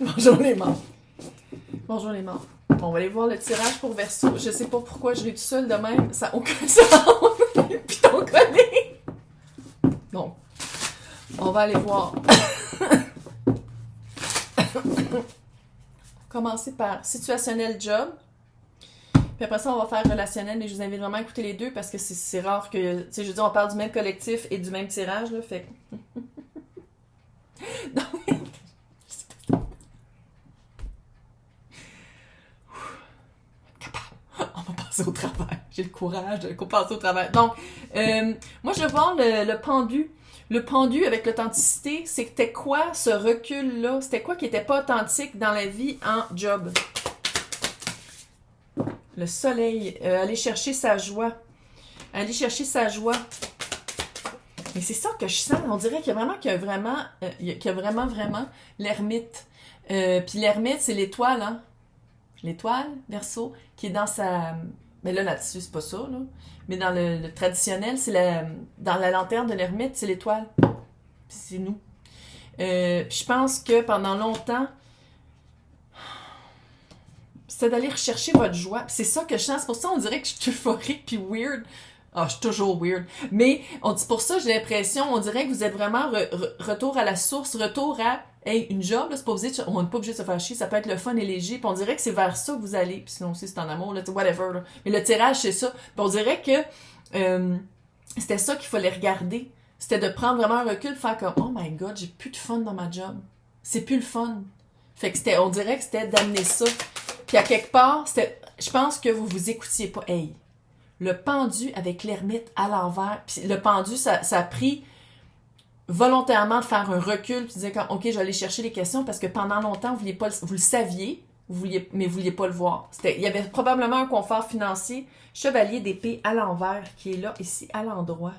Bonjour les morts. Bonjour les morts. On va aller voir le tirage pour Verseau. Je sais pas pourquoi je l'ai tout seul de même. Ça n'a aucun sens. Puis ton collègue. Bon. On va aller voir. Commencer par situationnel job. Puis après ça, on va faire relationnel, mais je vous invite vraiment à écouter les deux parce que c'est rare que. Tu sais, je veux dire, on parle du même collectif et du même tirage, là. Fait donc, on va passer au travail. J'ai le courage de passer au travail. Donc, moi, je vais voir le pendu. Le pendu avec l'authenticité, c'était quoi ce recul-là? C'était quoi qui n'était pas authentique dans la vie en job? Le soleil, aller chercher sa joie. Aller chercher sa joie. Mais c'est ça que je sens. On dirait qu'il y a vraiment l'ermite. Puis l'ermite, c'est l'étoile, hein? L'étoile, Verseau, qui est dans sa... Mais là-dessus, c'est pas ça, là. Mais dans le traditionnel, c'est dans la lanterne de l'ermite, c'est l'étoile. Puis c'est nous. Puis je pense que pendant longtemps, c'est d'aller rechercher votre joie. Puis c'est ça que je sens. C'est pour ça qu'on dirait que je suis euphorique puis weird. Ah, je suis toujours weird. Mais pour ça, j'ai l'impression, on dirait que vous êtes vraiment retour à la source, retour à hey, une job, là, c'est pas obligé on n'est pas obligé de se faire chier, ça peut être le fun et léger. Puis on dirait que c'est vers ça que vous allez. Puis sinon aussi, c'est en amour, là, whatever. Là. Mais le tirage, c'est ça. Puis on dirait que c'était ça qu'il fallait regarder. C'était de prendre vraiment un recul, de faire comme oh my god, j'ai plus de fun dans ma job. C'est plus le fun. Fait que on dirait que c'était d'amener ça. Puis à quelque part, je pense que vous vous écoutiez pas. Hey, le pendu avec l'ermite à l'envers. Puis le pendu, ça a pris volontairement de faire un recul puis de dire ok, je vais aller chercher les questions parce que pendant longtemps, vous le saviez, mais vous vouliez pas le voir. Il y avait probablement un confort financier. Chevalier d'épée à l'envers qui est là, ici, à l'endroit.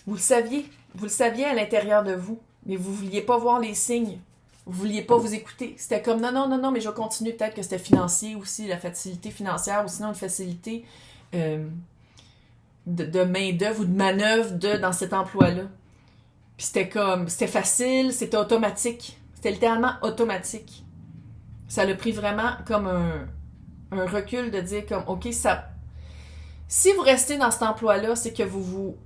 Vous le saviez à l'intérieur de vous, mais vous vouliez pas voir les signes. Vous vouliez pas vous écouter. C'était comme non, mais je vais continuer. Peut-être que c'était financier aussi, la facilité financière, ou sinon une facilité de main-d'œuvre ou de manœuvre dans cet emploi-là. Puis c'était facile, c'était automatique. C'était littéralement automatique. Ça l'a pris vraiment comme un recul de dire comme, ok, ça. Si vous restez dans cet emploi-là, c'est que vous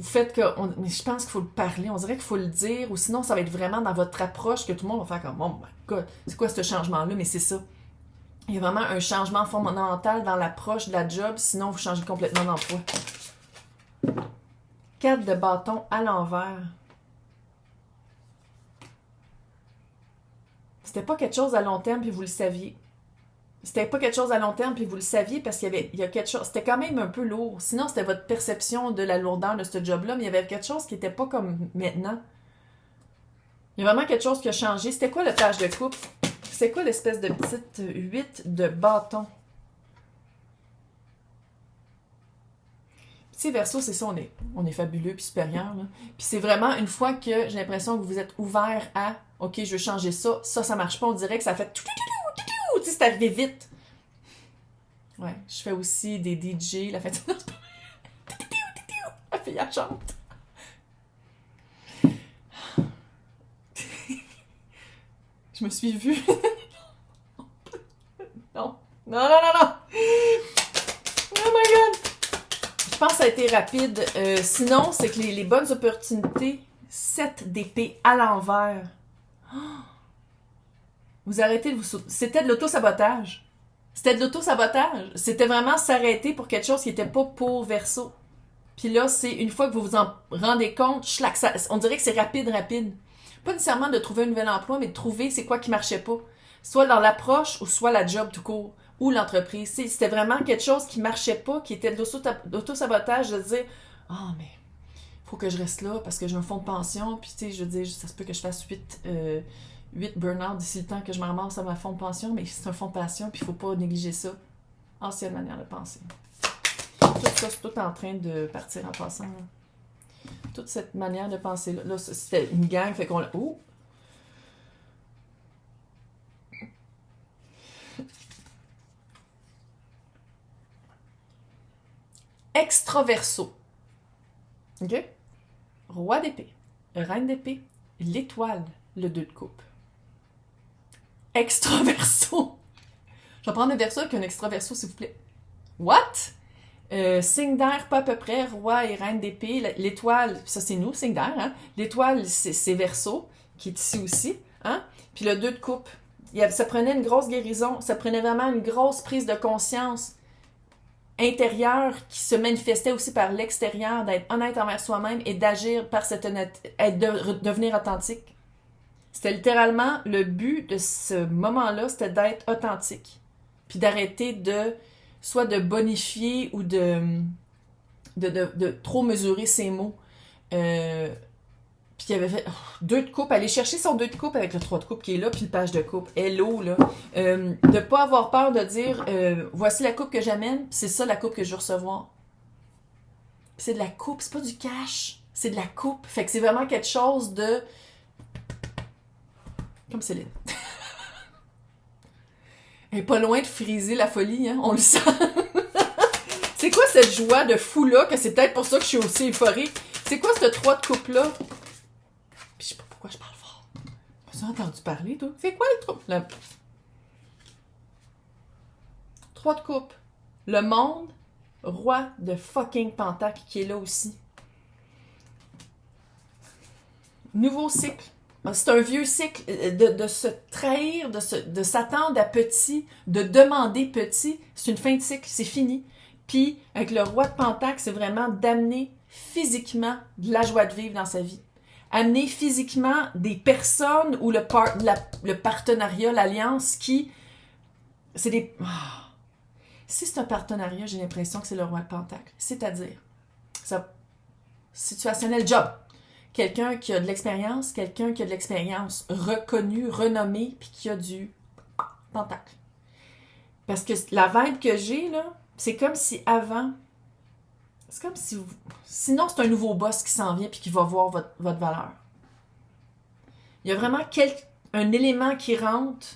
faites que... mais je pense qu'il faut le parler, on dirait qu'il faut le dire, ou sinon ça va être vraiment dans votre approche que tout le monde va faire comme, oh my god, c'est quoi ce changement-là? Mais c'est ça. Il y a vraiment un changement fondamental dans l'approche de la job, sinon vous changez complètement d'emploi. 4 de bâton à l'envers. C'était pas quelque chose à long terme, puis vous le saviez. C'était pas quelque chose à long terme, puis vous le saviez, parce qu'il y a quelque chose... C'était quand même un peu lourd. Sinon, c'était votre perception de la lourdeur de ce job-là, mais il y avait quelque chose qui était pas comme maintenant. Il y a vraiment quelque chose qui a changé. C'était quoi le page de coupe? C'est quoi l'espèce de petite 8 de bâton? Petit Verseau, c'est ça, on est fabuleux puis supérieur. Là. Puis c'est vraiment une fois que j'ai l'impression que vous êtes ouvert à OK, je veux changer ça, ça marche pas, on dirait que ça fait tout, tu sais, c'est arrivé vite. Ouais, je fais aussi des DJ, la fête. La fille, elle chante. Je me suis vue. Non. Oh my god. Je pense que ça a été rapide. Sinon, c'est que les bonnes opportunités, 7 d'épée à l'envers. Vous arrêtez de vous... C'était de l'auto-sabotage. C'était de l'auto-sabotage. C'était vraiment s'arrêter pour quelque chose qui n'était pas pour Verseau. Puis là, c'est une fois que vous vous en rendez compte, on dirait que c'est rapide. Pas nécessairement de trouver un nouvel emploi, mais de trouver c'est quoi qui marchait pas. Soit dans l'approche, ou soit la job tout court, ou l'entreprise. C'était vraiment quelque chose qui marchait pas, qui était de l'auto-sabotage, de dire « Ah, mais faut que je reste là parce que j'ai un fonds de pension. » Puis tu sais, je veux dire, ça se peut que je fasse 8 burn-out d'ici le temps que je me ramasse à ma fonds de pension, mais c'est un fonds de pension, puis il faut pas négliger ça. Ancienne manière de penser. Tout ça, c'est tout en train de partir en passant. Là. Toute cette manière de penser là, c'était une gang, fait qu'on l'a... Oh! Extraverso. OK? Roi d'épée. Reine d'épée, l'étoile, le 2 de coupe. Extraverso. Je vais prendre un verso avec un extraverso, s'il vous plaît. What? Signe d'air, pas à peu près, roi et reine d'épée. L'étoile, ça c'est nous, signe d'air, hein? L'étoile, c'est Verseau, qui est ici aussi, hein? Puis le 2 de coupe. Ça prenait une grosse guérison, ça prenait vraiment une grosse prise de conscience intérieure qui se manifestait aussi par l'extérieur, d'être honnête envers soi-même et d'agir par cette honnêteté, devenir authentique. C'était littéralement le but de ce moment-là, c'était d'être authentique. Puis d'arrêter soit de bonifier ou de trop mesurer ses mots. Puis il avait fait 2 de coupe, aller chercher son 2 de coupe avec le 3 de coupe qui est là, puis le page de coupe. Hello, là. De pas avoir peur de dire voici la coupe que j'amène, puis c'est ça la coupe que je veux recevoir. Puis c'est de la coupe, c'est pas du cash, c'est de la coupe. Fait que c'est vraiment quelque chose de. Comme Céline. Elle est pas loin de friser la folie, hein? On le sent. C'est quoi cette joie de fou-là, que c'est peut-être pour ça que je suis aussi euphorique? C'est quoi ce 3 de coupe-là? Puis je sais pas pourquoi je parle fort. T'as entendu parler, toi? C'est quoi le 3 de coupe. Le monde, roi de fucking pentacle qui est là aussi. Nouveau cycle. C'est un vieux cycle de se trahir, de s'attendre à petit, de demander petit. C'est une fin de cycle, c'est fini. Puis, avec le roi de pentacle, c'est vraiment d'amener physiquement de la joie de vivre dans sa vie. Amener physiquement des personnes ou le partenariat, l'alliance qui... C'est des... Oh. Si c'est un partenariat, j'ai l'impression que c'est le roi de pentacle. C'est-à-dire, ça, situationnel job. Quelqu'un qui a de l'expérience, reconnue, renommée, puis qui a du pentacle. Parce que la vibe que j'ai, là, c'est comme si avant... C'est comme si... Sinon, c'est un nouveau boss qui s'en vient puis qui va voir votre valeur. Il y a vraiment un élément qui rentre,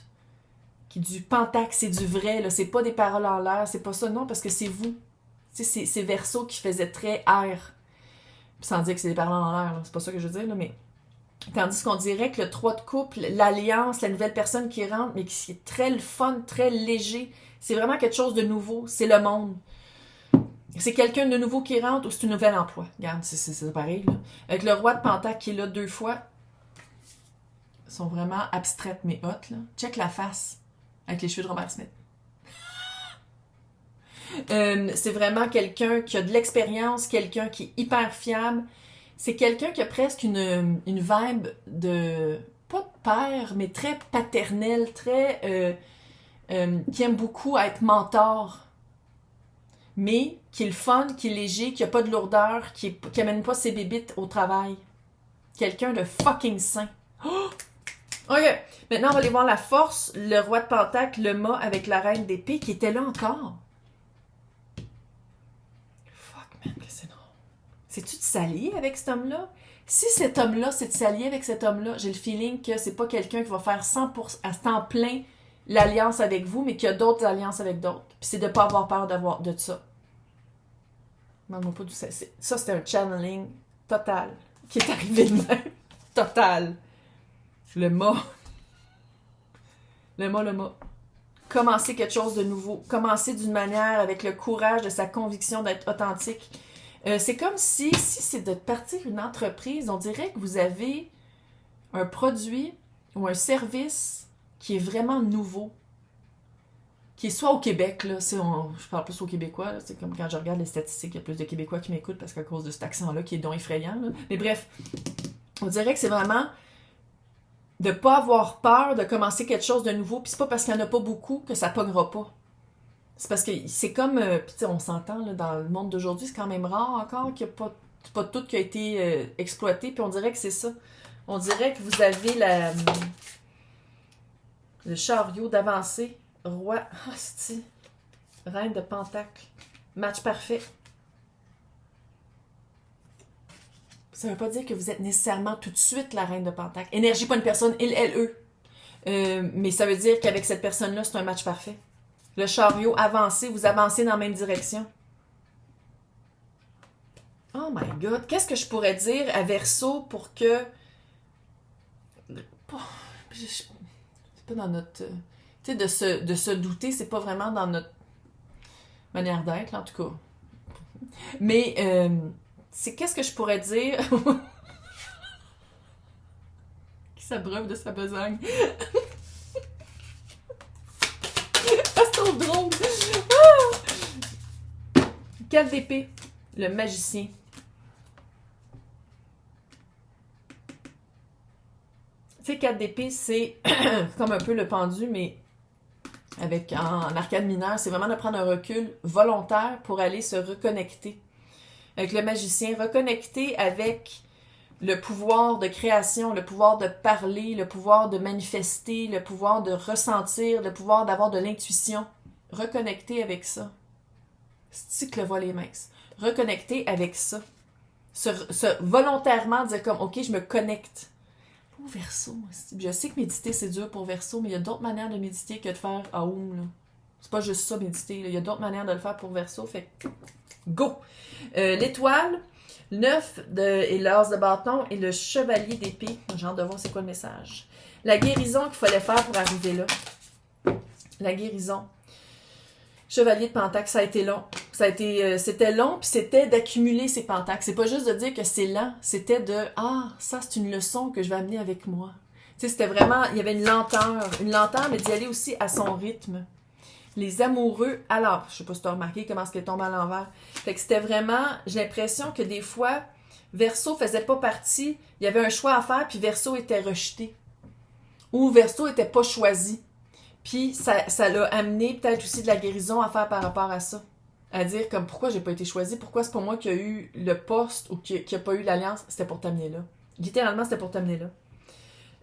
qui est du pentacle, c'est du vrai, là. C'est pas des paroles en l'air, c'est pas ça, non, parce que c'est vous. Tu sais, c'est Verseau qui faisait très air. Sans dire que c'est des paroles en l'air, là. C'est pas ça que je veux dire, là, mais... Tandis qu'on dirait que le 3 de couple, l'alliance, la nouvelle personne qui rentre, mais qui est très le fun, très léger, c'est vraiment quelque chose de nouveau, c'est le monde. C'est quelqu'un de nouveau qui rentre ou c'est un nouvel emploi. Regarde, c'est pareil, là. Avec le roi de pentacle qui est là 2 fois, ils sont vraiment abstraites mais hautes, là. Check la face avec les cheveux de Robert Smith. C'est vraiment quelqu'un qui a de l'expérience, quelqu'un qui est hyper fiable. C'est quelqu'un qui a presque une vibe de... pas de père, mais très paternel, très... qui aime beaucoup être mentor. Mais qui est le fun, qui est léger, qui a pas de lourdeur, qui amène pas ses bébites au travail. Quelqu'un de fucking sain. Oh! Ok, maintenant on va aller voir la force, le roi de pentacle, le mât avec la reine d'épée qui était là encore. Fuck man, que c'est drôle. C'est-tu de s'allier avec cet homme-là? Si cet homme-là, c'est de s'allier avec cet homme-là, j'ai le feeling que c'est pas quelqu'un qui va faire 100% à temps plein l'alliance avec vous, mais qu'il y a d'autres alliances avec d'autres. Puis c'est de pas avoir peur de ça. Demande-moi pas d'où c'est. Ça, c'était un channeling total qui est arrivé de même. Total. Le mât. Le mât. Commencer quelque chose de nouveau. Commencer d'une manière avec le courage de sa conviction d'être authentique. C'est comme si c'est de partir une entreprise, on dirait que vous avez un produit ou un service qui est vraiment nouveau. Qui est soit au Québec, là, je parle plus aux Québécois, là, c'est comme quand je regarde les statistiques, il y a plus de Québécois qui m'écoutent parce qu'à cause de cet accent-là qui est donc effrayant. Là. Mais bref, on dirait que c'est vraiment de pas avoir peur de commencer quelque chose de nouveau, puis c'est pas parce qu'il y en a pas beaucoup que ça pognera pas. C'est parce que c'est comme, puis on s'entend, là, dans le monde d'aujourd'hui, c'est quand même rare encore qu'il n'y a pas tout qui a été exploité, puis on dirait que c'est ça. On dirait que vous avez le chariot d'avancée. Roi, hostie, reine de pentacle, match parfait. Ça veut pas dire que vous êtes nécessairement tout de suite la reine de pentacle. Énergie, pas une personne, il, elle, eux. Mais ça veut dire qu'avec cette personne-là, c'est un match parfait. Le chariot avancé, vous avancez dans la même direction. Oh my God! Qu'est-ce que je pourrais dire à Verseau pour que... C'est pas dans notre... Tu sais, de se douter, c'est pas vraiment dans notre manière d'être, là, en tout cas. Mais, c'est qu'est-ce que je pourrais dire... Qui s'abreuve de sa besogne. C'est trop drôle! Ah! 4 d'épée, le magicien. Tu sais, 4 d'épée, c'est comme un peu le pendu, mais avec en arcade mineure, c'est vraiment de prendre un recul volontaire pour aller se reconnecter. Avec le magicien, reconnecter avec le pouvoir de création, le pouvoir de parler, le pouvoir de manifester, le pouvoir de ressentir, le pouvoir d'avoir de l'intuition. Reconnecter avec ça. C'est-tu que le voile est mince? Reconnecter avec ça. Volontairement dire comme, OK, je me connecte. Pour Verseau, je sais que méditer, c'est dur pour Verseau, mais il y a d'autres manières de méditer que de faire Aum, là. C'est pas juste ça, méditer, là. Il y a d'autres manières de le faire pour Verseau, fait go! L'étoile, le 9 et l'as de bâton et le chevalier d'épée. J'ai hâte de voir c'est quoi le message. La guérison qu'il fallait faire pour arriver là. La guérison. Chevalier de Pentacle, ça a été long. C'était long, puis c'était d'accumuler ces pentacles. C'est pas juste de dire que c'est lent, c'était de « Ah, ça, c'est une leçon que je vais amener avec moi. » Tu sais, c'était vraiment... Il y avait une lenteur, mais d'y aller aussi à son rythme. Les amoureux... Alors, je sais pas si tu as remarqué comment est-ce qu'elle tombe à l'envers. Fait que c'était vraiment... J'ai l'impression que des fois, Verseau faisait pas partie. Il y avait un choix à faire, puis Verseau était rejeté. Ou Verseau était pas choisi. Puis ça l'a amené peut-être aussi de la guérison à faire par rapport à ça. À dire comme pourquoi j'ai pas été choisie, pourquoi c'est pas moi qui a eu le poste ou qui a pas eu l'alliance, c'était pour t'amener là. Littéralement, c'était pour t'amener là.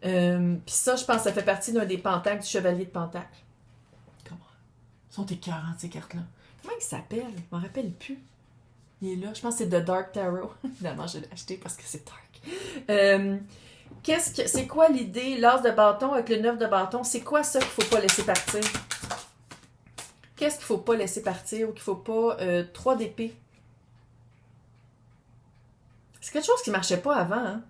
Puis ça, je pense que ça fait partie d'un des pentacles du chevalier de Pentacle. Comment? Ils sont écœurants, ces cartes-là. Comment il s'appelle? Je m'en rappelle plus. Il est là. Je pense que c'est The Dark Tarot. Évidemment, je l'ai acheté parce que c'est dark. C'est quoi l'idée, l'as de bâton avec le 9 de bâton? C'est quoi ça qu'il faut pas laisser partir? Qu'est-ce qu'il faut pas laisser partir ou qu'il faut pas... 3 d'épée. C'est quelque chose qui marchait pas avant, hein?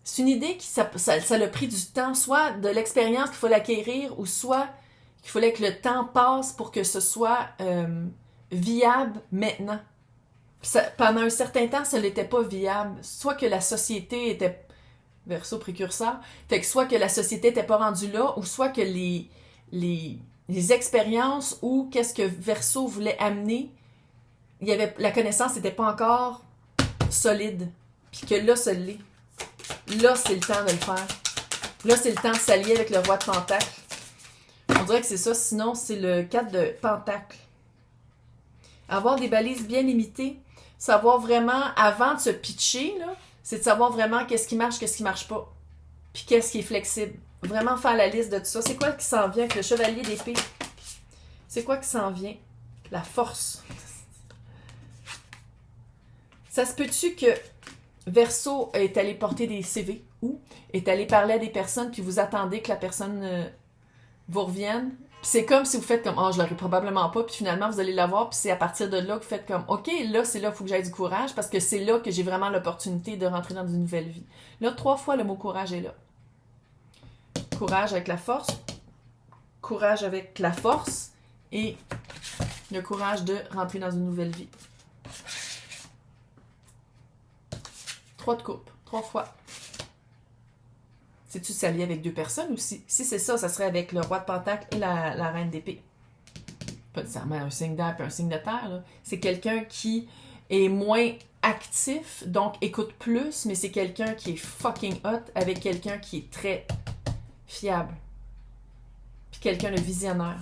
C'est une idée qui ça a pris du temps, soit de l'expérience qu'il faut l'acquérir, ou soit qu'il fallait que le temps passe pour que ce soit viable maintenant. Pendant un certain temps, ça n'était pas viable. Soit que la société était... Verseau précurseur. Fait que soit que la société n'était pas rendue là, ou soit que les expériences ou qu'est-ce que Verseau voulait amener, la connaissance n'était pas encore solide. Puis que là, ça l'est. Là, c'est le temps de le faire. Là, c'est le temps de s'allier avec le roi de Pentacle. On dirait que c'est ça. Sinon, c'est le 4 de Pentacle. Avoir des balises bien limitées. Savoir vraiment, avant de se pitcher, là, c'est de savoir vraiment qu'est-ce qui marche pas. Puis qu'est-ce qui est flexible. Vraiment faire la liste de tout ça. C'est quoi qui s'en vient avec le chevalier d'épée? C'est quoi qui s'en vient? La force. Ça se peut-tu que Verseau est allé porter des CV ou est allé parler à des personnes puis vous attendez que la personne vous revienne? Puis c'est comme si vous faites comme « Ah, je l'aurais probablement pas » puis finalement vous allez l'avoir puis c'est à partir de là que vous faites comme « Ok, là, c'est là qu'il faut que j'aille du courage parce que c'est là que j'ai vraiment l'opportunité de rentrer dans une nouvelle vie. » Là, 3 fois, le mot « courage » est là. Courage avec la force, courage avec la force et le courage de rentrer dans une nouvelle vie. 3 de coupe, 3 fois. C'est-tu s'allier avec 2 personnes ou si c'est ça, ça serait avec le roi de Pentacle et la reine d'épée. Pas nécessairement un signe d'air et un signe de terre, là. C'est quelqu'un qui est moins actif, donc écoute plus, mais c'est quelqu'un qui est fucking hot avec quelqu'un qui est très fiable. Puis quelqu'un de visionnaire.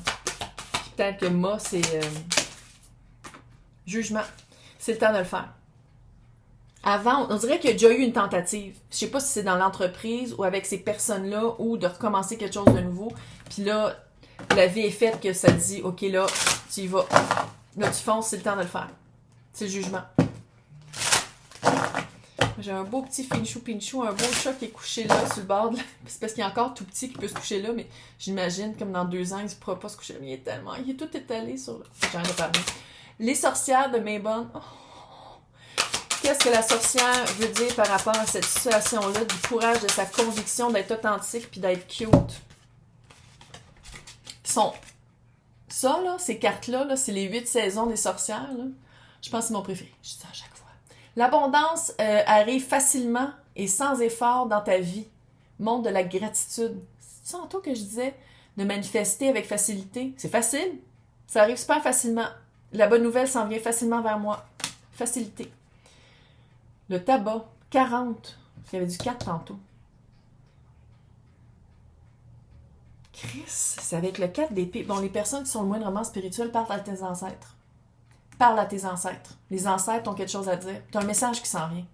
Puis peut-être que moi, c'est jugement. C'est le temps de le faire. Avant, on dirait qu'il y a déjà eu une tentative. Je sais pas si c'est dans l'entreprise ou avec ces personnes-là ou de recommencer quelque chose de nouveau. Puis là, la vie est faite que ça dit, OK, là, tu y vas. Là, tu fonces, c'est le temps de le faire. C'est le jugement. J'ai un beau petit pinchou, un beau chat qui est couché là, sur le bord de la... C'est parce qu'il est encore tout petit qui peut se coucher là, mais j'imagine, comme dans 2 ans, il ne pourra pas se coucher là. Mais il est tout étalé sur le... J'en ai parlé. Les sorcières de Mabon. Oh. qu'est-ce que la sorcière veut dire par rapport à cette situation-là, du courage de sa conviction d'être authentique puis d'être cute. Ça, là, ces cartes-là, là, c'est les 8 saisons des sorcières. Là. Je pense que c'est mon préféré. Je dis ça à chaque fois. L'abondance arrive facilement et sans effort dans ta vie. Montre de la gratitude. C'est ça tantôt que je disais, de manifester avec facilité. C'est facile. Ça arrive super facilement. La bonne nouvelle s'en vient facilement vers moi. Facilité. Le tabac, 40. Il y avait du 4 tantôt. Chris, c'est avec le 4 d'épée. Bon, les personnes qui sont le moindrement spirituelles parlent à tes ancêtres. Parle à tes ancêtres. Les ancêtres ont quelque chose à dire. Tu as un message qui s'en vient.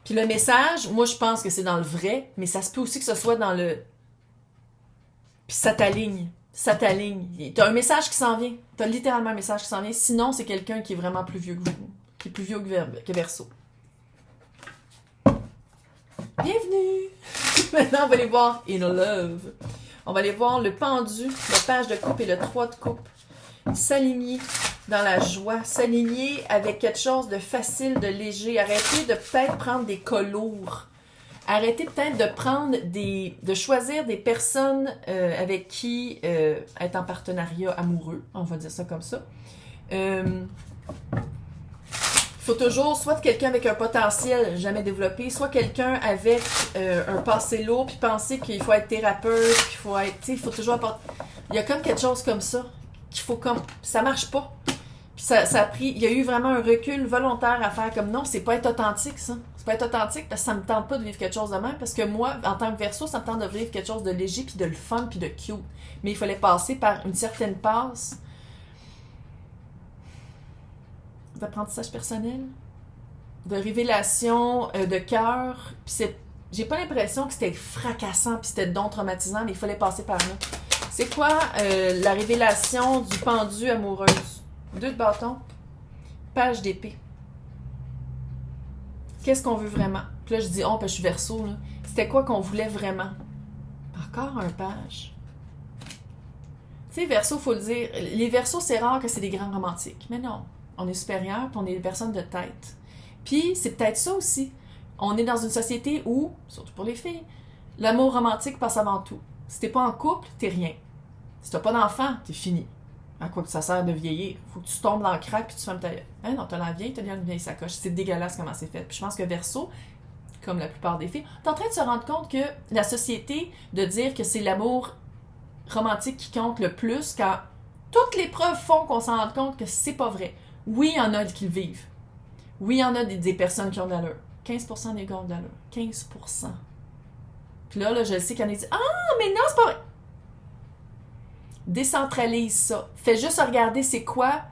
Puis le message, moi je pense que c'est dans le vrai, mais ça se peut aussi que ce soit dans le... Puis ça t'aligne. Ça t'aligne. Tu as un message qui s'en vient. Tu as littéralement un message qui s'en vient. Sinon, c'est quelqu'un qui est vraiment plus vieux que vous. Qui est plus vieux que Verseau. Bienvenue! Maintenant, on va aller voir In Love. On va aller voir le pendu, le page de coupe et le 3 de coupe. S'aligner dans la joie. S'aligner avec quelque chose de facile, de léger. Arrêtez de peut-être prendre des cas lourds. Arrêtez peut-être de choisir des personnes avec qui être en partenariat amoureux. On va dire ça comme ça. Faut toujours soit quelqu'un avec un potentiel jamais développé, soit quelqu'un avec un passé lourd, puis penser qu'il faut être thérapeute, puis il faut être, tu sais, il faut toujours apporter... Il y a comme quelque chose comme ça, qu'il faut comme... Ça marche pas. Puis ça a pris... Il y a eu vraiment un recul volontaire à faire comme non, c'est pas être authentique, ça. C'est pas être authentique parce que ça me tente pas de vivre quelque chose de même, parce que moi, en tant que Verseau, ça me tente de vivre quelque chose de léger, puis de le fun, puis de cute. Mais il fallait passer par une certaine passe d'apprentissage personnel, de révélation de cœur. Puis j'ai pas l'impression que c'était fracassant puis c'était donc traumatisant, mais il fallait passer par là. C'est quoi la révélation du pendu amoureuse? 2 de bâton, page d'épée. Qu'est-ce qu'on veut vraiment? Puis là, je dis, parce que je suis Verseau, là. C'était quoi qu'on voulait vraiment? Encore un page. Tu sais, Verseau, faut le dire, les Verseaux, c'est rare que c'est des grands romantiques. Mais non. On est supérieur, puis on est des personnes de tête. Puis, c'est peut-être ça aussi. On est dans une société où, surtout pour les filles, l'amour romantique passe avant tout. Si t'es pas en couple, t'es rien. Si t'as pas d'enfant, t'es fini. À quoi que ça sert de vieillir? Faut que tu tombes dans le crack puis tu fermes ta gueule. Hein, non, t'as la vieille, t'as bien une vieille sacoche. C'est dégueulasse comment c'est fait. Puis je pense que Verseau, comme la plupart des filles, t'es en train de se rendre compte que la société, de dire que c'est l'amour romantique qui compte le plus, quand toutes les preuves font qu'on s'en rende compte que c'est pas vrai. Oui, il y en a qui le vivent. Oui, il y en a des personnes qui ont de l'allure. 15% des gars ont de l'allure. 15%. Puis là, je sais qu'il y en a qui disent « Ah, mais non, c'est pas vrai! » Décentralise ça. Fais juste regarder c'est quoi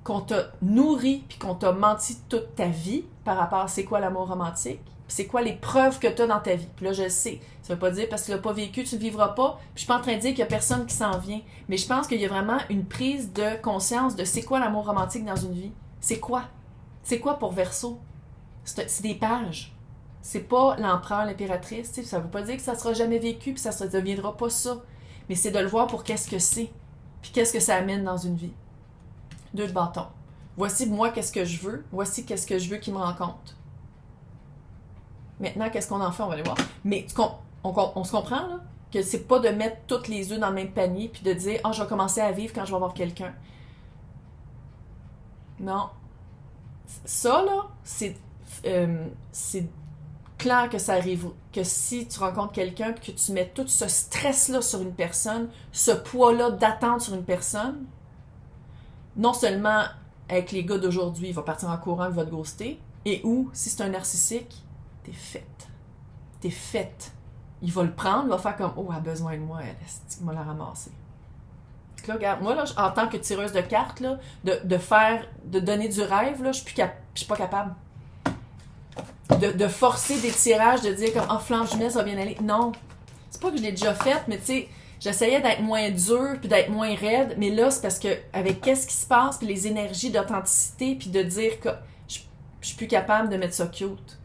qu'on t'a nourri puis qu'on t'a menti toute ta vie par rapport à c'est quoi l'amour romantique. Puis c'est quoi les preuves que t'as dans ta vie. Puis là, je le sais. Ça veut pas dire parce que tu l'as pas vécu, tu le vivras pas. Puis je suis pas en train de dire qu'il y a personne qui s'en vient. Mais je pense qu'il y a vraiment une prise de conscience de c'est quoi l'amour romantique dans une vie. C'est quoi? C'est quoi pour Verseau? C'est des pages. C'est pas l'empereur, l'impératrice. T'sais. Ça veut pas dire que ça sera jamais vécu puis ça ne deviendra pas ça. Mais c'est de le voir pour qu'est-ce que c'est. Puis qu'est-ce que ça amène dans une vie. 2 de bâton. Voici moi qu'est-ce que je veux. Voici qu'est-ce que je veux qu'il me rencontre. Maintenant, qu'est-ce qu'on en fait? On va aller voir. Mais on se comprend, là? Que c'est pas de mettre toutes les œufs dans le même panier puis de dire « Ah, je vais commencer à vivre quand je vais avoir quelqu'un. » Non. Ça, là, c'est clair que ça arrive. Que si tu rencontres quelqu'un puis que tu mets tout ce stress-là sur une personne, ce poids-là d'attente sur une personne, non seulement avec les gars d'aujourd'hui, il va partir en courant, il va te ghoster, et ou, si c'est un narcissique, t'es faite. T'es faite. Il va le prendre, il va faire comme « Oh, elle a besoin de moi, elle m'a la ramasser. » Là, regarde, moi, là, en tant que tireuse de cartes, là, de donner du rêve, là, je suis pas capable. De forcer des tirages, de dire comme « Ah, flanche jeunesse, ça va bien aller. » Non. C'est pas que je l'ai déjà fait, mais tu sais, j'essayais d'être moins dure puis d'être moins raide, mais là, c'est parce que avec qu'est-ce qui se passe, puis les énergies d'authenticité, puis de dire que je suis plus capable de mettre ça cute.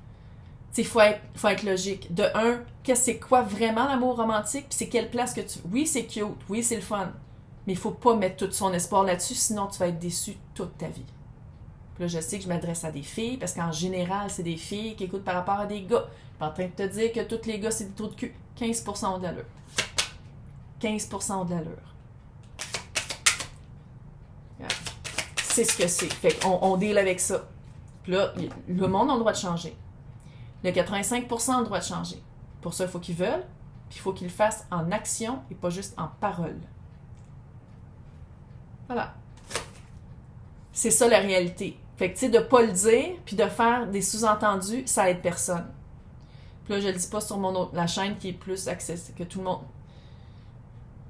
Tu sais, faut être logique. De un, c'est quoi vraiment l'amour romantique, puis c'est quelle place que tu... Oui, c'est cute, oui, c'est le fun, mais il faut pas mettre tout son espoir là-dessus, sinon tu vas être déçu toute ta vie. Puis là, je sais que je m'adresse à des filles, parce qu'en général, c'est des filles qui écoutent par rapport à des gars. Je suis pas en train de te dire que tous les gars, c'est des trous de cul. 15% ont de l'allure. 15% ont de l'allure. C'est ce que c'est. Fait qu'on deal avec ça. Puis là, le monde a le droit de changer. Le 85% ont le droit de changer. Pour ça, il faut qu'ils veulent, puis il faut qu'ils le fassent en action et pas juste en parole. Voilà. C'est ça la réalité. Fait que, tu sais, de pas le dire, puis de faire des sous-entendus, ça aide personne. Puis là, je le dis pas sur la chaîne qui est plus accessible, que tout le monde...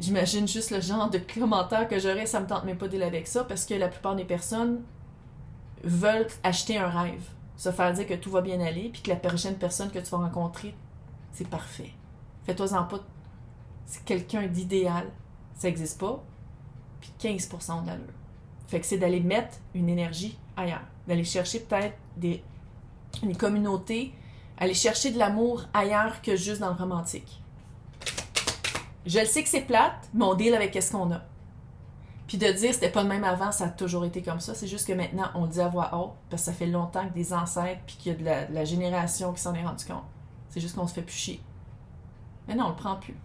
J'imagine juste le genre de commentaires que j'aurais, ça me tente même pas d'aller avec ça, parce que la plupart des personnes veulent acheter un rêve, se faire dire que tout va bien aller, puis que la prochaine personne que tu vas rencontrer, c'est parfait. Fais-toi-en pas, c'est quelqu'un d'idéal. Ça n'existe pas, puis 15% de l'allure. Fait que c'est d'aller mettre une énergie ailleurs, d'aller chercher peut-être des communautés, aller chercher de l'amour ailleurs que juste dans le romantique. Je le sais que c'est plate, mais on deal avec ce qu'on a. Puis de dire c'était pas le même avant, ça a toujours été comme ça. C'est juste que maintenant, on le dit à voix haute, parce que ça fait longtemps que des ancêtres, puis qu'il y a de la génération qui s'en est rendu compte. C'est juste qu'on se fait plus chier. Mais non, on le prend plus.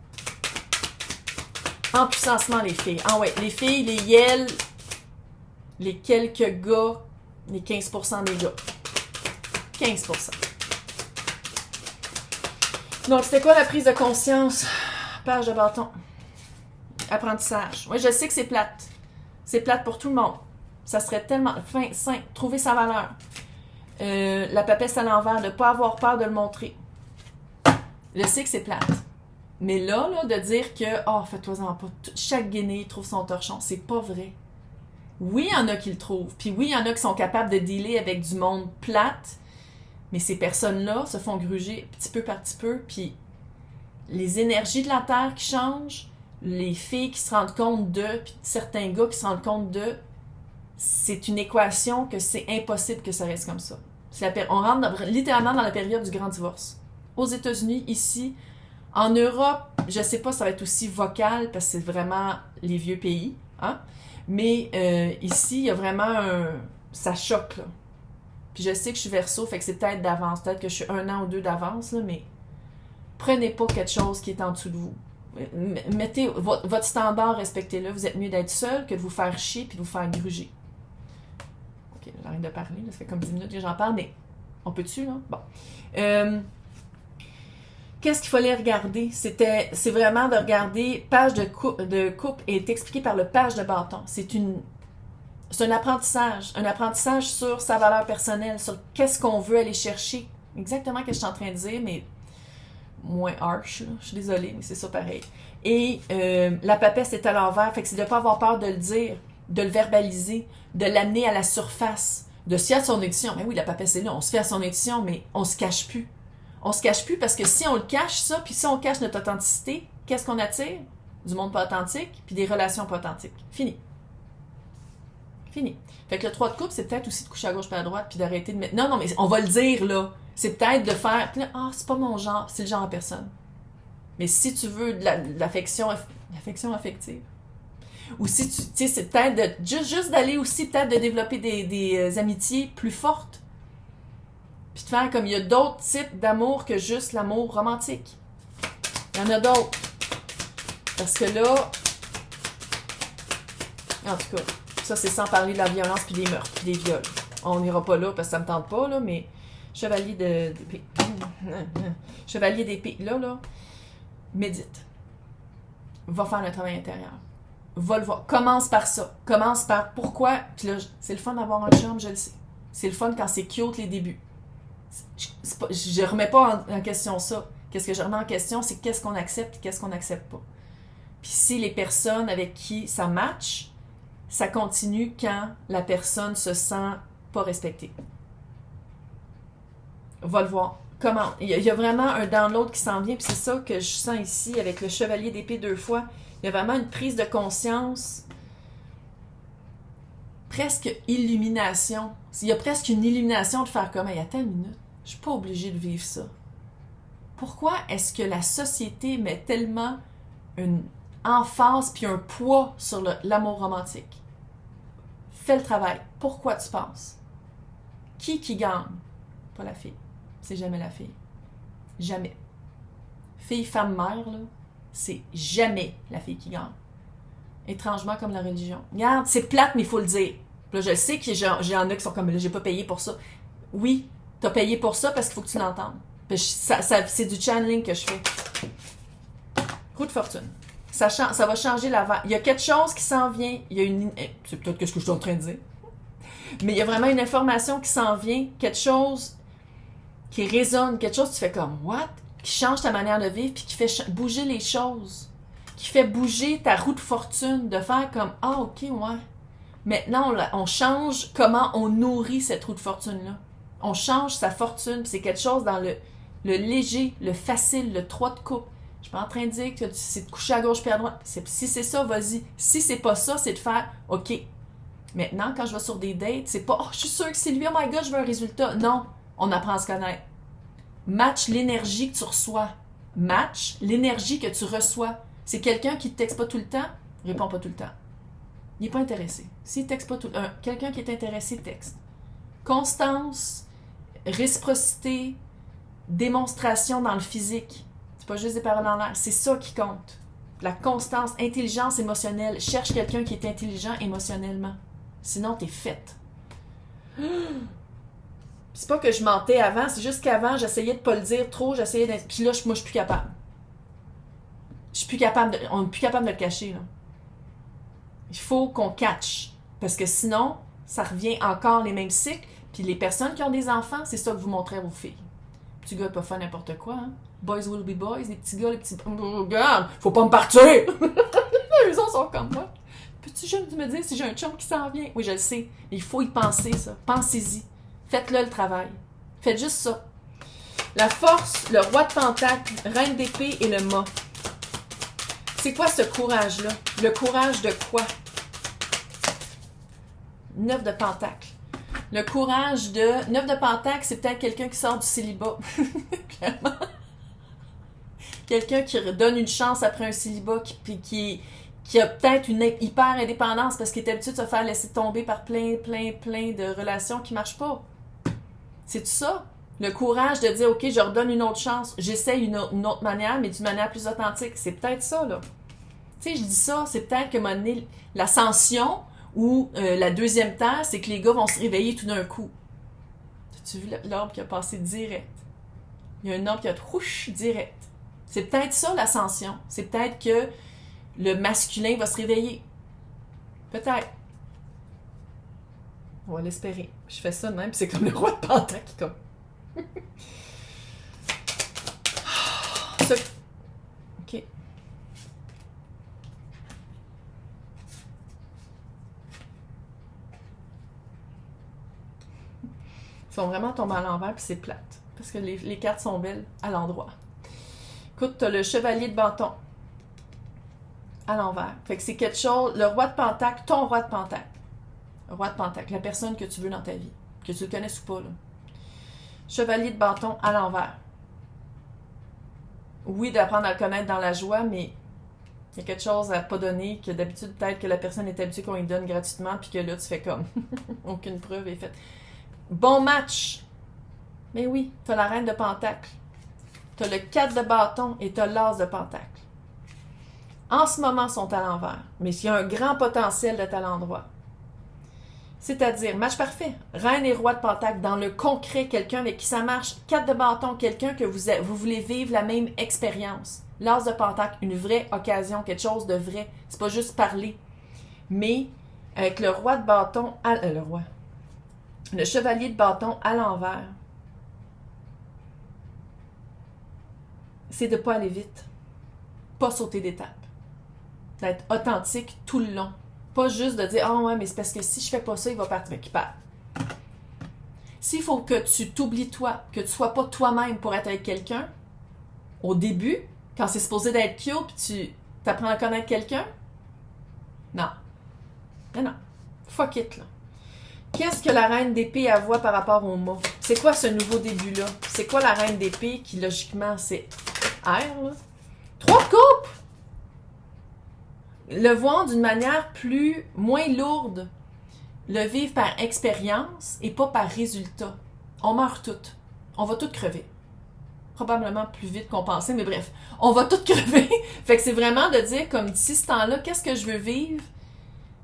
En puissancement, les filles. Ah ouais, les filles, les yels, les quelques gars, les 15% des gars. 15%. Donc, c'était quoi la prise de conscience? Page de bâton. Apprentissage. Oui, je sais que c'est plate. C'est plate pour tout le monde. Ça serait tellement fin, simple. Trouver sa valeur. La papesse à l'envers, de ne pas avoir peur de le montrer. Je sais que c'est plate. Mais là, de dire que, oh, fais-toi-en pas, chaque guinée trouve son torchon, c'est pas vrai. Oui, il y en a qui le trouvent. Puis oui, il y en a qui sont capables de dealer avec du monde plate. Mais ces personnes-là se font gruger petit peu par petit peu. Puis les énergies de la Terre qui changent, les filles qui se rendent compte d'eux, puis certains gars qui se rendent compte d'eux, c'est une équation que c'est impossible que ça reste comme ça. On rentre littéralement dans la période du grand divorce. Aux États-Unis, ici, en Europe, je sais pas si ça va être aussi vocal, parce que c'est vraiment les vieux pays, hein? Mais ici, il y a vraiment ça choque, là. Puis je sais que je suis Verseau, fait que c'est peut-être d'avance, peut-être que je suis 1 an ou 2 d'avance, là, mais prenez pas quelque chose qui est en dessous de vous. Mettez votre standard, respectez-le. Vous êtes mieux d'être seul que de vous faire chier puis de vous faire gruger. Ok, j'arrête de parler. Là, ça fait comme 10 minutes que j'en parle, mais on peut-tu, là? Bon. Qu'est-ce qu'il fallait regarder? C'est vraiment de regarder page de coupe est expliqué par le page de bâton. C'est un apprentissage sur sa valeur personnelle, sur qu'est-ce qu'on veut aller chercher. Exactement ce que je suis en train de dire, mais moins harsh, là. Je suis désolée, mais c'est ça pareil. Et la papesse est à l'envers, fait que c'est de ne pas avoir peur de le dire, de le verbaliser, de l'amener à la surface, de se fier à son édition. Mais oui, la papesse est là, on se fait à son édition, mais on se cache plus. On se cache plus parce que si on le cache, ça, puis si on cache notre authenticité, qu'est-ce qu'on attire? Du monde pas authentique, puis des relations pas authentiques. Fini. Fait que le 3 de coupe, c'est peut-être aussi de coucher à gauche puis à droite, puis d'arrêter de mettre... Non, mais on va le dire, là. C'est peut-être de faire... c'est pas mon genre, c'est le genre de personne. Mais si tu veux de l'affection affective, ou si tu sais, c'est peut-être de juste d'aller aussi, peut-être de développer des amitiés plus fortes, puis de faire comme il y a d'autres types d'amour que juste l'amour romantique. Il y en a d'autres. Parce que là... En tout cas... Ça, c'est sans parler de la violence puis des meurtres puis des viols. On n'ira pas là parce que ça me tente pas, là, mais chevalier d'épée. Chevalier d'épée, là, médite. Va faire le travail intérieur. Va le voir. Commence par ça. Commence par pourquoi. Puis là, c'est le fun d'avoir un chum, je le sais. C'est le fun quand c'est cute les débuts. Je remets pas en question ça. Qu'est-ce que je remets en question, c'est qu'est-ce qu'on accepte et qu'est-ce qu'on n'accepte pas. Puis si les personnes avec qui ça match, ça continue quand la personne se sent pas respectée. Va le voir. Comment? Il y a vraiment un download qui s'en vient, puis c'est ça que je sens ici avec le chevalier d'épée 2 fois. Il y a vraiment une prise de conscience, presque illumination. Il y a presque une illumination de faire comme, hey, attends une minute, je suis pas obligée de vivre ça. Pourquoi est-ce que la société met tellement une emphase puis un poids sur l'amour romantique? Fais le travail. Pourquoi tu penses? Qui gagne? Pas la fille. C'est jamais la fille. Jamais. Fille, femme, mère, là, c'est jamais la fille qui gagne. Étrangement comme la religion. Regarde, c'est plate, mais il faut le dire. Là, je sais qu'il y en a qui sont comme, là, j'ai pas payé pour ça. Oui, t'as payé pour ça parce qu'il faut que tu l'entendes. C'est du channeling que je fais. Roue de fortune. Ça va changer la vague. Il y a quelque chose qui s'en vient. Il y a c'est peut-être ce que je suis en train de dire. Mais il y a vraiment une information qui s'en vient. Quelque chose qui résonne. Quelque chose que tu fais comme, what? Qui change ta manière de vivre puis qui fait bouger les choses. Qui fait bouger ta roue de fortune. De faire comme, ah, ok, ouais. Maintenant, on change comment on nourrit cette roue de fortune-là. On change sa fortune, puis c'est quelque chose dans le léger, le facile, le 3 de coupe. Je suis pas en train de dire que c'est de coucher à gauche puis à droite. Si c'est ça, vas-y. Si c'est pas ça, c'est de faire « OK ». Maintenant, quand je vais sur des dates, c'est pas « Oh, je suis sûre que c'est lui, oh my God, je veux un résultat ». Non, on apprend à se connaître. Match l'énergie que tu reçois. Match l'énergie que tu reçois. C'est quelqu'un qui te texte pas tout le temps, répond pas tout le temps. Il n'est pas intéressé. S'il texte pas tout le temps, quelqu'un qui est intéressé texte. Constance, réciprocité, démonstration dans le physique. C'est pas juste des paroles en l'air. C'est ça qui compte. La constance, intelligence émotionnelle. Cherche quelqu'un qui est intelligent émotionnellement. Sinon, t'es faite. C'est pas que je mentais avant, c'est juste qu'avant, j'essayais de pas le dire trop, puis là, moi, je suis plus capable. On est plus capable de le cacher, là. Il faut qu'on catch. Parce que sinon, ça revient encore les mêmes cycles. Puis les personnes qui ont des enfants, c'est ça que vous montrez à vos filles. Les petits gars peuvent faire n'importe quoi, hein. Boys will be boys. Les petits gars, les petits... Oh, regarde, faut pas me partir! Les autres sont comme moi. Peux-tu juste me dire si j'ai un chum qui s'en vient? Oui, je le sais. Mais il faut y penser, ça. Pensez-y. Faites-le le travail. Faites juste ça. La force, le roi de pentacle, reine d'épée et le mât. C'est quoi ce courage-là? Le courage de quoi? 9 de pentacle. Le courage de... 9 de pentacle, c'est peut-être quelqu'un qui sort du célibat. Clairement. Quelqu'un qui donne une chance après un célibat, qui a peut-être une hyper indépendance parce qu'il est habitué de se faire laisser tomber par plein de relations qui ne marchent pas. C'est tout ça? Le courage de dire, OK, je redonne une autre chance, j'essaye une autre manière, mais d'une manière plus authentique. C'est peut-être ça, là. Tu sais, je dis ça, c'est peut-être que, à un moment donné, l'ascension ou la deuxième terre, c'est que les gars vont se réveiller tout d'un coup. As-tu vu l'arbre qui a passé direct? Il y a un arbre qui a trouche direct. C'est peut-être ça, l'ascension. C'est peut-être que le masculin va se réveiller. Peut-être. On va l'espérer. Je fais ça de même, puis c'est comme le roi de pentacle qui comme... OK. Ils sont vraiment tombés à l'envers, puis c'est plate. Parce que les cartes sont belles à l'endroit. Écoute, t'as le chevalier de bâton à l'envers. Fait que c'est quelque chose... Le roi de pentacle, ton roi de pentacle. Le roi de pentacle, la personne que tu veux dans ta vie. Que tu le connaisses ou pas, là. Chevalier de bâton à l'envers. Oui, d'apprendre à le connaître dans la joie, mais il y a quelque chose à pas donner, que d'habitude, peut-être que la personne est habituée qu'on lui donne gratuitement, puis que là, tu fais comme aucune preuve est faite. Bon match! Mais oui, t'as la reine de pentacle. T'as le 4 de bâton et t'as l'as de pentacle. En ce moment, ils sont à l'envers, mais il y a un grand potentiel d'être à l'endroit. C'est-à-dire, match parfait, reine et roi de pentacle, dans le concret, quelqu'un avec qui ça marche, 4 de bâton, quelqu'un que vous voulez vivre la même expérience. L'as de pentacle, une vraie occasion, quelque chose de vrai, c'est pas juste parler. Mais, avec le roi de bâton, le chevalier de bâton à l'envers, c'est de pas aller vite, pas sauter d'étape, d'être authentique tout le long. Pas juste de dire « Ah ouais, mais c'est parce que si je fais pas ça, il va partir. » Mais qui part. S'il faut que tu t'oublies toi, que tu sois pas toi-même pour être avec quelqu'un, au début, quand c'est supposé d'être cute, puis tu apprends à connaître quelqu'un, non. Non. Fuck it, là. Qu'est-ce que la reine d'épée a voit par rapport au mât? C'est quoi ce nouveau début-là? C'est quoi la reine d'épée qui, logiquement, c'est air, là? 3 de coupe! Le voir d'une manière moins lourde. le vivre par expérience et pas par résultat. On meurt toutes. On va toutes crever. Probablement plus vite qu'on pensait, mais bref, on va toutes crever. Fait que c'est vraiment de dire, comme d'ici ce temps-là, qu'est-ce que je veux vivre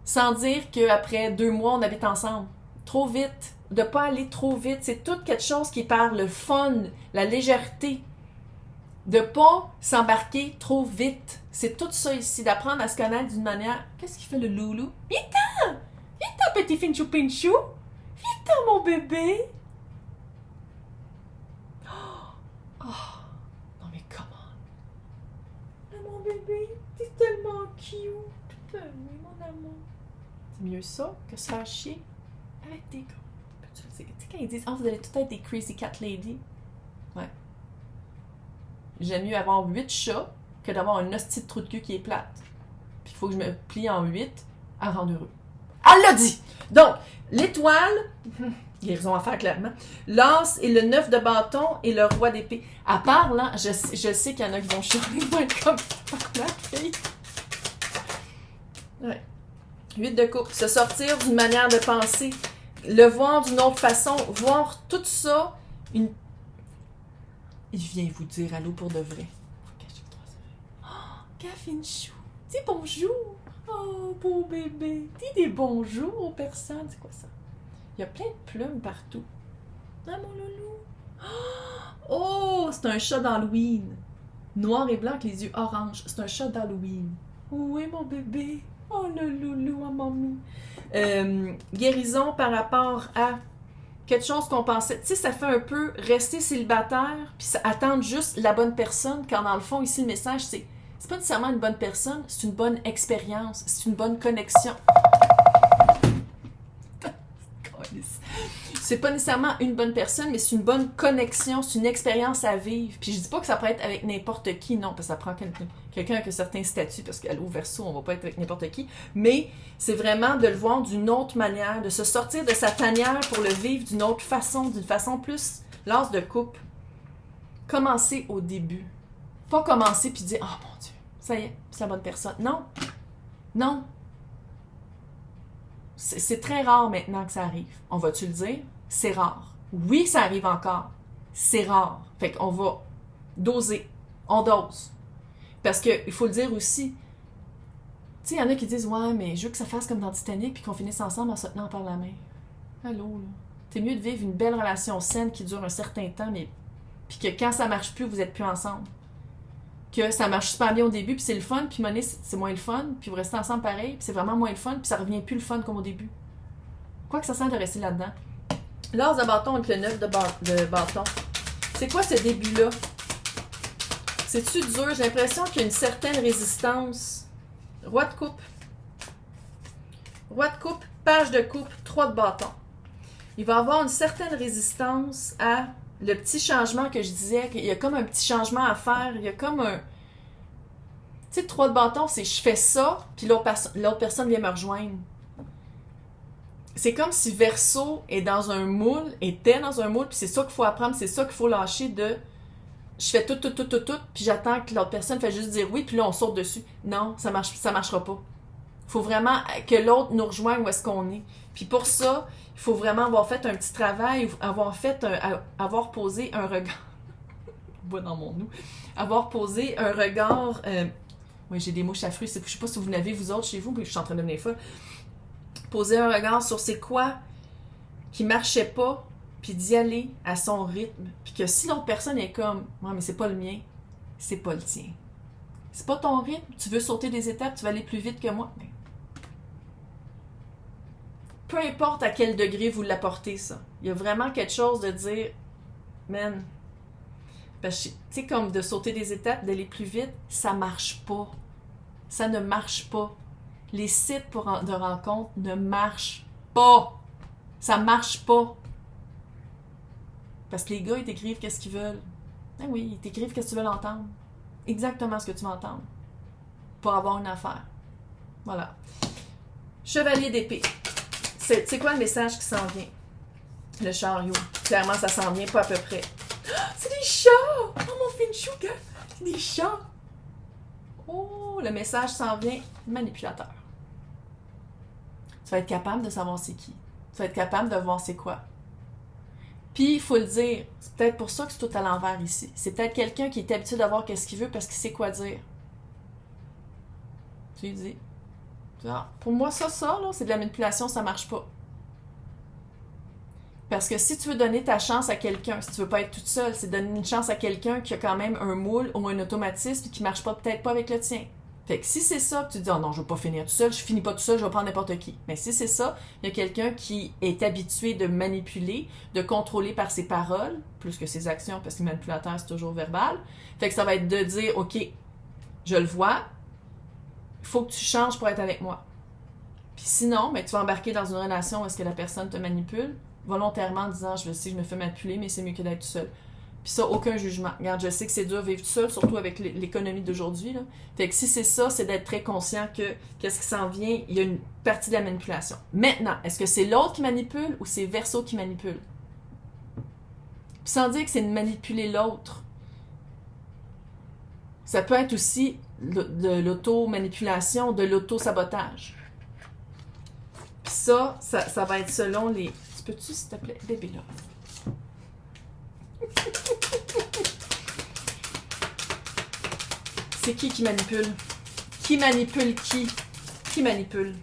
sans dire qu'après 2 mois, on habite ensemble. Trop vite. De pas aller trop vite. C'est tout quelque chose qui est par le fun, la légèreté. De pas s'embarquer trop vite. C'est tout ça ici, d'apprendre à se connaître d'une manière... Qu'est-ce qu'il fait le loulou? Viens-t'en! Viens-t'en, petit finchou pinchou! Viens-t'en, mon bébé! Oh! Non mais comment? Mon bébé, t'es tellement cute! Oui, mon amour. C'est mieux ça que se faire chier avec des gars. Tu sais, quand ils disent « Ah, vous allez tout être des crazy cat lady », ouais. J'aime mieux avoir 8 chats que d'avoir un hostie de trou de cul qui est plate. Puis il faut que je me plie en 8 à rendre heureux. Elle l'a dit! Donc, l'étoile, guérison à faire clairement, l'as et le 9 de bâton et le roi d'épée. À part là, je sais qu'il y en a qui vont chialer, ils vont être comme la fille. Ouais. 8 de coupe. Se sortir d'une manière de penser. Le voir d'une autre façon. Voir tout ça. Il vient vous dire allô pour de vrai. Oh, Cafinchou. Dis bonjour. Oh, beau bébé. Dis des bonjours aux personnes. C'est quoi ça? Il y a plein de plumes partout. Ah, mon loulou. Oh, c'est un chat d'Halloween. Noir et blanc avec les yeux orange. C'est un chat d'Halloween. Oui, mon bébé. Oh, le loulou à mamie. Guérison par rapport à quelque chose qu'on pensait. Tu sais, ça fait un peu rester célibataire puis attendre juste la bonne personne, quand dans le fond, ici, le message, c'est pas nécessairement une bonne personne, c'est une bonne expérience, c'est une bonne connexion. C'est pas nécessairement une bonne personne, mais c'est une bonne connexion, c'est une expérience à vivre. Puis je dis pas que ça peut être avec n'importe qui, non, parce que ça prend quelqu'un avec un certain statut, parce qu'à l'eau verso, on va pas être avec n'importe qui, mais c'est vraiment de le voir d'une autre manière, de se sortir de sa tanière pour le vivre d'une autre façon, d'une façon plus l'as de coupe. Commencer au début. Pas commencer puis dire « Oh mon Dieu, ça y est, c'est la bonne personne. » Non. Non. C'est très rare maintenant que ça arrive. On va-tu le dire? C'est rare. Oui, ça arrive encore. C'est rare. Fait qu'on va doser. On dose. Parce que il faut le dire aussi. Tu sais, il y en a qui disent « Ouais, mais je veux que ça fasse comme dans Titanic puis qu'on finisse ensemble en se tenant par la main. » Allô, là. T'es mieux de vivre une belle relation saine qui dure un certain temps, mais puis que quand ça marche plus, vous êtes plus ensemble. Que ça marche super bien au début, puis c'est le fun, puis monnaie, c'est moins le fun, puis vous restez ensemble pareil, puis c'est vraiment moins le fun, puis ça revient plus le fun comme au début. Quoi que ça sert de rester là-dedans. L'as de bâton avec le 9 de bâton. C'est quoi ce début-là? C'est-tu dur? J'ai l'impression qu'il y a une certaine résistance. Roi de coupe. Roi de coupe, page de coupe, 3 de bâton. Il va y avoir une certaine résistance à le petit changement que je disais, qu'il y a comme un petit changement à faire, il y a comme un... Tu sais, 3 de bâton, c'est je fais ça, puis l'autre personne vient me rejoindre. C'est comme si Verseau était dans un moule, puis c'est ça qu'il faut apprendre, c'est ça qu'il faut lâcher de... Je fais tout, puis j'attends que l'autre personne fait juste dire oui, puis là, on saute dessus. Non, ça marchera pas. Il faut vraiment que l'autre nous rejoigne où est-ce qu'on est. Puis pour ça, il faut vraiment avoir fait un petit travail, avoir posé un regard... Bois dans mon nous. Avoir posé un regard... Oui, j'ai des mouches à fruits. Je sais pas si vous n'avez, vous autres, chez vous, mais je suis en train de devenir folle. Poser un regard sur c'est quoi qui marchait pas, puis d'y aller à son rythme. Puis que si l'autre personne est comme « Ouais, mais c'est pas le mien », c'est pas le tien. C'est pas ton rythme. Tu veux sauter des étapes, tu vas aller plus vite que moi. Mais... peu importe à quel degré vous l'apportez, ça. Il y a vraiment quelque chose de dire « Man, parce que, tu sais, comme de sauter des étapes, d'aller plus vite, ça marche pas. Ça ne marche pas. Les sites de rencontres ne marchent pas. Ça marche pas. Parce que les gars, ils t'écrivent qu'est-ce qu'ils veulent. Ben oui, ils t'écrivent qu'est-ce que tu veux entendre. Exactement ce que tu veux entendre. Pour avoir une affaire. Voilà. Chevalier d'épée. C'est quoi le message qui s'en vient? Le chariot. Clairement, ça s'en vient pas à peu près. C'est des chats! Oh, mon finchou, gars! C'est des chats! Oh, le message s'en vient manipulateur. Tu vas être capable de savoir c'est qui. Tu vas être capable de voir c'est quoi. Puis, il faut le dire, c'est peut-être pour ça que c'est tout à l'envers ici. C'est peut-être quelqu'un qui est habitué d'avoir qu'est-ce qu'il veut parce qu'il sait quoi dire. Tu lui dis. Ah, pour moi, ça, là, c'est de la manipulation, ça marche pas. Parce que si tu veux donner ta chance à quelqu'un, si tu veux pas être toute seule, c'est donner une chance à quelqu'un qui a quand même un moule ou un automatisme qui marche pas peut-être pas avec le tien. Fait que si c'est ça, tu te dis « Oh non, je veux pas finir tout seul, je finis pas tout seul, je vais prendre n'importe qui. » Mais si c'est ça, il y a quelqu'un qui est habitué de manipuler, de contrôler par ses paroles, plus que ses actions, parce que le manipulateur, c'est toujours verbal. Fait que ça va être de dire « Ok, je le vois, il faut que tu changes pour être avec moi. » Puis sinon, ben, tu vas embarquer dans une relation où est-ce que la personne te manipule, volontairement en disant « Je sais que je me fais manipuler, mais c'est mieux que d'être tout seul. » Puis ça, aucun jugement. Regarde, je sais que c'est dur de vivre tout seul, surtout avec l'économie d'aujourd'hui, là. Fait que si c'est ça, c'est d'être très conscient que qu'est-ce qui s'en vient, il y a une partie de la manipulation. Maintenant, est-ce que c'est l'autre qui manipule ou c'est Verseau qui manipule? Puis sans dire que c'est de manipuler l'autre. Ça peut être aussi de l'auto-manipulation, de l'auto-sabotage. Puis ça va être selon les... Tu peux-tu, s'il te plaît, bébé là? C'est qui manipule? Qui manipule qui? Qui manipule?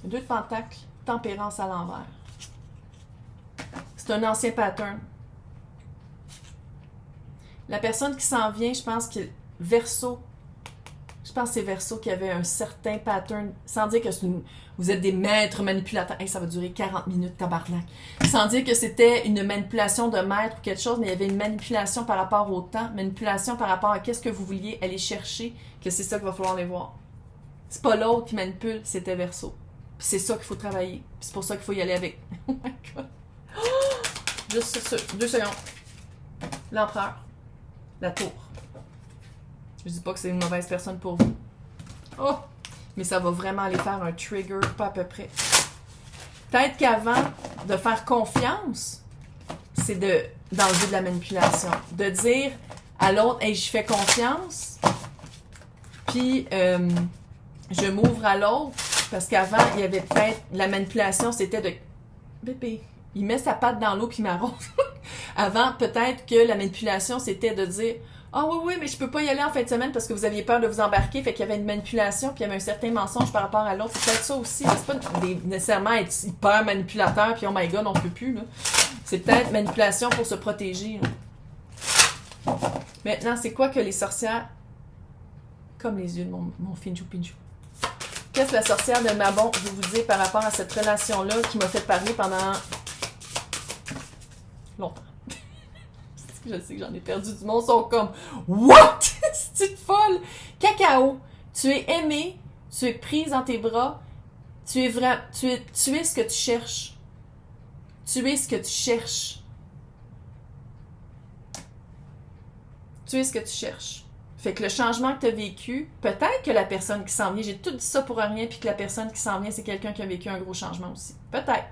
2 de pentacles, tempérance à l'envers. C'est un ancien pattern. La personne qui s'en vient, je pense que Verseau, je pense que c'est Verseau qui avait un certain pattern, sans dire que vous êtes des maîtres manipulateurs. Hey, ça va durer 40 minutes, tabarnak. Sans dire que c'était une manipulation de maître ou quelque chose, mais il y avait une manipulation par rapport au temps, manipulation par rapport à qu'est-ce que vous vouliez aller chercher, que c'est ça qu'il va falloir aller voir. C'est pas l'autre qui manipule, c'était Verseau. Puis c'est ça qu'il faut travailler. Puis c'est pour ça qu'il faut y aller avec. Oh my God. Juste ça, 2 secondes. L'empereur. La tour. Je dis pas que c'est une mauvaise personne pour vous. Oh! Mais ça va vraiment aller faire un trigger, pas à peu près. Peut-être qu'avant de faire confiance, c'est d'enlever de la manipulation. De dire à l'autre, hey, je fais confiance, puis je m'ouvre à l'autre, parce qu'avant, il y avait peut-être, la manipulation, c'était de... Bébé, il met sa patte dans l'eau puis il m'arrose. Avant, peut-être que la manipulation, c'était de dire « Ah oui, mais je peux pas y aller en fin de semaine parce que vous aviez peur de vous embarquer. » Fait qu'il y avait une manipulation puis il y avait un certain mensonge par rapport à l'autre. C'est peut-être ça aussi. C'est pas nécessairement être hyper manipulateur puis « Oh my God, on peut plus. » là. C'est peut-être manipulation pour se protéger. Là. Maintenant, c'est quoi que les sorcières... Comme les yeux de mon Finjou Pinjou. Qu'est-ce que la sorcière de Mabon veut vous dire par rapport à cette relation-là qui m'a fait parler pendant longtemps? Je sais que j'en ai perdu du monde, ils sont comme « What? C'est folle! » Cacao, tu es aimé, tu es prise dans tes bras, tu es ce que tu cherches. Tu es ce que tu cherches. Tu es ce que tu cherches. Fait que le changement que tu as vécu, peut-être que la personne qui s'en vient, j'ai tout dit ça pour rien, puis que la personne qui s'en vient, c'est quelqu'un qui a vécu un gros changement aussi. Peut-être.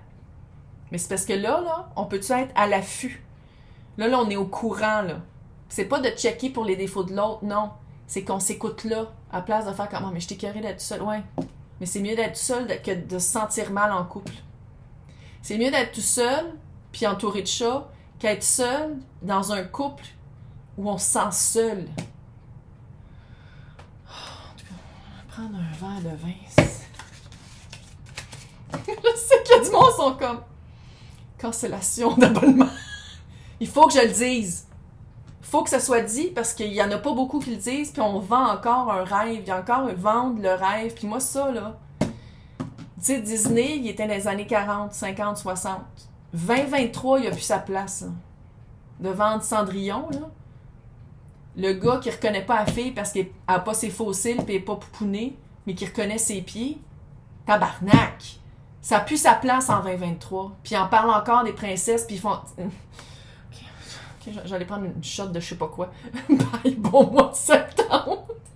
Mais c'est parce que là, on peut-tu être à l'affût? Là, on est au courant, là. C'est pas de checker pour les défauts de l'autre, non. C'est qu'on s'écoute là, à place de faire comme « mais je t'ai écœuré d'être tout seul. » Ouais. Mais c'est mieux d'être tout seul que de se sentir mal en couple. C'est mieux d'être tout seul, puis entouré de chats, qu'être seul dans un couple où on se sent seul. En tout cas, on va prendre un verre de vin. Je sais qu'il y a du monde qui sont comme cancellation d'abonnement. Il faut que je le dise. Il faut que ça soit dit parce qu'il y en a pas beaucoup qui le disent, puis on vend encore un rêve. Il y a encore vendre le rêve. Puis moi, ça, là, tu sais, Disney, il était dans les années 40, 50, 60. 2023, il a plus sa place, là. De vendre Cendrillon, là. Le gars qui reconnaît pas la fille parce qu'elle a pas ses fossiles puis elle est pas poupounée, mais qui reconnaît ses pieds. Tabarnak! Ça a plus sa place en 2023. Puis ils en parlent encore des princesses, puis ils font... Ok, j'allais prendre une shot de je sais pas quoi. Bye, bon mois de septembre!